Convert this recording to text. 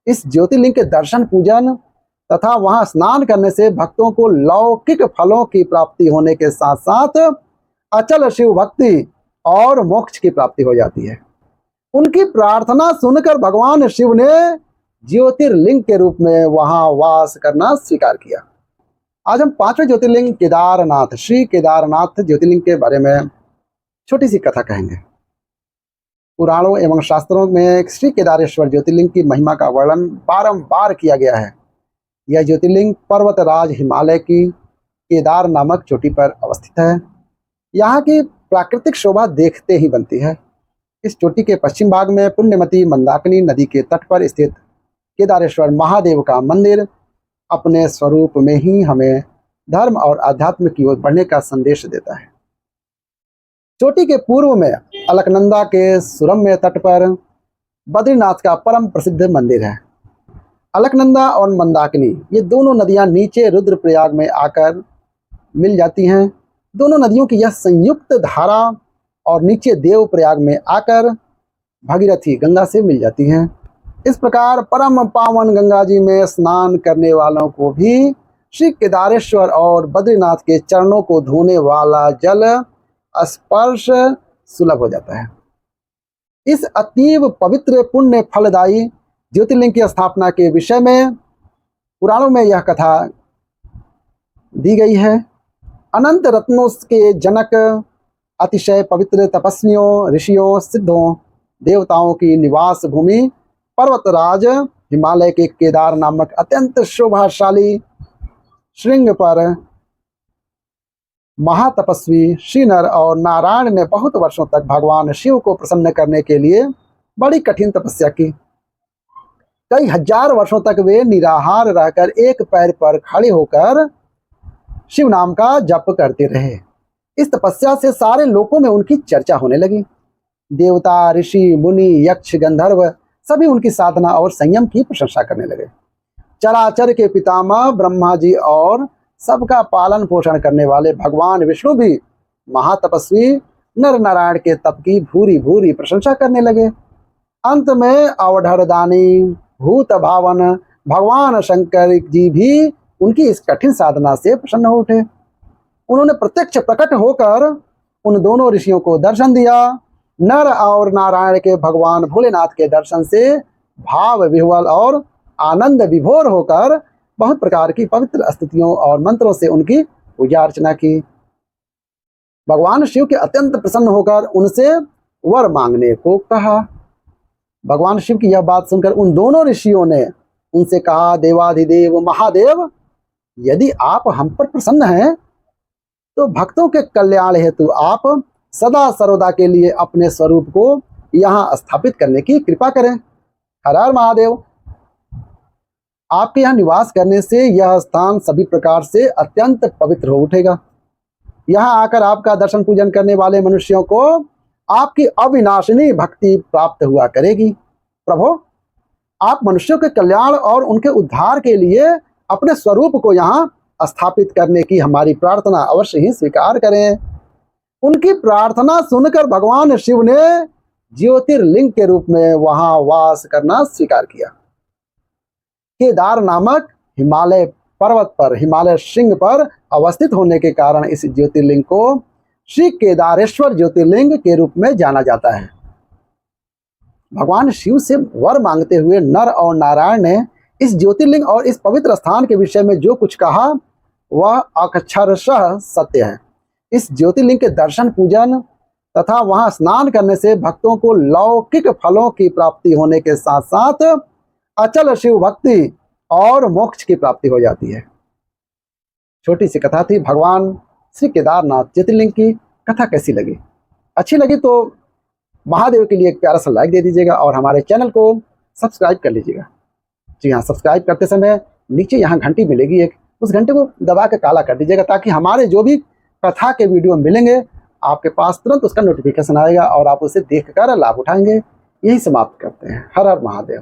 इस ज्योतिर्लिंग के दर्शन पूजन तथा वहां स्नान करने से भक्तों को लौकिक फलों की प्राप्ति होने के साथ साथ अचल शिव भक्ति और मोक्ष की प्राप्ति हो जाती है। उनकी प्रार्थना सुनकर भगवान शिव ने ज्योतिर्लिंग के रूप में वहां वास करना स्वीकार किया। आज हम पांचवें ज्योतिर्लिंग केदारनाथ, श्री केदारनाथ ज्योतिर्लिंग के बारे में छोटी सी कथा कहेंगे। पुराणों एवं शास्त्रों में श्री केदारेश्वर ज्योतिर्लिंग की महिमा का वर्णन बारंबार किया गया है। यह ज्योतिर्लिंग पर्वतराज हिमालय की केदार नामक चोटी पर अवस्थित है। यहाँ की प्राकृतिक शोभा देखते ही बनती है। इस चोटी के पश्चिम भाग में पुण्यमती मंदाकिनी नदी के तट पर स्थित केदारेश्वर महादेव का मंदिर अपने स्वरूप में ही हमें धर्म और आध्यात्म की ओर बढ़ने का संदेश देता है। चोटी के पूर्व में अलकनंदा के सुरम्य तट पर बद्रीनाथ का परम प्रसिद्ध मंदिर है। अलकनंदा और मंदाकिनी ये दोनों नदियां नीचे रुद्रप्रयाग में आकर मिल जाती हैं। दोनों नदियों की यह संयुक्त धारा और नीचे देवप्रयाग में आकर भागीरथी गंगा से मिल जाती हैं। इस प्रकार परम पावन गंगा जी में स्नान करने वालों को भी श्री केदारेश्वर और बद्रीनाथ के चरणों को धोने वाला जल स्पर्श सुलभ हो जाता है। इस अतीव पवित्र पुण्य फलदायी ज्योतिर्लिंग की स्थापना के विषय में पुराणों में यह कथा दी गई है। अनंत रत्नों के जनक, अतिशय पवित्र तपस्वियों, ऋषियों, सिद्धों, देवताओं की निवास भूमि पर्वतराज हिमालय के केदार नामक अत्यंत शोभाशाली श्रृंग पर महातपस्वी श्री नर और नारायण ने बहुत वर्षों तक भगवान शिव को प्रसन्न करने के लिए बड़ी कठिन तपस्या की। कई हजार वर्षों तक वे निराहार रहकर एक पैर पर खड़े होकर शिव नाम का जप करते रहे। इस तपस्या से सारे लोकों में उनकी चर्चा होने लगी। देवता, ऋषि, मुनि, यक्ष, गंधर्व सभी उनकी साधना और संयम की प्रशंसा करने लगे। चराचर के पितामह ब्रह्मा जी और सबका पालन पोषण करने वाले भगवान विष्णु भी महातपस्वी नर नारायण के तप की भूरी भूरी प्रशंसा करने लगे। अंत में अवधरदानी भूत भावन भगवान शंकर जी भी उनकी इस कठिन साधना से प्रसन्न हो उठे। उन्होंने प्रत्यक्ष प्रकट होकर उन दोनों ऋषियों को दर्शन दिया। नर और नारायण के भगवान भोलेनाथ के दर्शन से भाव विह्वल और आनंद विभोर होकर बहुत प्रकार की पवित्र स्तुतियों और मंत्रों से उनकी पूजा अर्चना की। भगवान शिव के अत्यंत प्रसन्न होकर उनसे वर मांगने को कहा। भगवान शिव की यह बात सुनकर उन दोनों ऋषियों ने उनसे कहा, देवाधिदेव महादेव, यदि आप हम पर प्रसन्न हैं तो भक्तों के कल्याण हेतु आप सदा सर्वदा के लिए अपने स्वरूप को यहाँ स्थापित करने की कृपा करें। हर हर महादेव। आपके यहाँ निवास करने से यह स्थान सभी प्रकार से अत्यंत पवित्र हो उठेगा। यहाँ आकर आपका दर्शन पूजन करने वाले मनुष्यों को आपकी अविनाशिनी भक्ति प्राप्त हुआ करेगी। प्रभु, आप मनुष्यों के कल्याण और उनके उद्धार के लिए अपने स्वरूप को यहाँ स्थापित करने की हमारी प्रार्थना अवश्य ही स्वीकार करें। उनकी प्रार्थना सुनकर भगवान शिव ने ज्योतिर्लिंग के रूप में वहां वास करना स्वीकार किया। केदार नामक हिमालय पर्वत पर, हिमालय श्रृंग पर अवस्थित होने के कारण इस ज्योतिर्लिंग को श्री केदारेश्वर ज्योतिर्लिंग के रूप में जाना जाता है। भगवान शिव से वर मांगते हुए नर और नारायण ने इस ज्योतिर्लिंग और इस पवित्र स्थान के विषय में जो कुछ कहा वह अक्षरशः सत्य है। इस ज्योतिर्लिंग के दर्शन पूजन तथा वहां स्नान करने से भक्तों को लौकिक फलों की प्राप्ति होने के साथ साथ अचल शिव भक्ति और मोक्ष की प्राप्ति हो जाती है। छोटी सी कथा थी भगवान श्री केदारनाथ ज्योतिर्लिंग की। कथा कैसी लगी? अच्छी लगी तो महादेव के लिए एक प्यारा सा लाइक दे दीजिएगा और हमारे चैनल को सब्सक्राइब कर लीजिएगा। जी हाँ, सब्सक्राइब करते समय नीचे यहाँ घंटी मिलेगी एक, उस घंटे को दबा के काला कर दीजिएगा ताकि हमारे जो भी कथा के वीडियो मिलेंगे आपके पास तुरंत उसका नोटिफिकेशन आएगा और आप उसे देखकर लाभ उठाएंगे। यही समाप्त करते हैं। हर हर महादेव।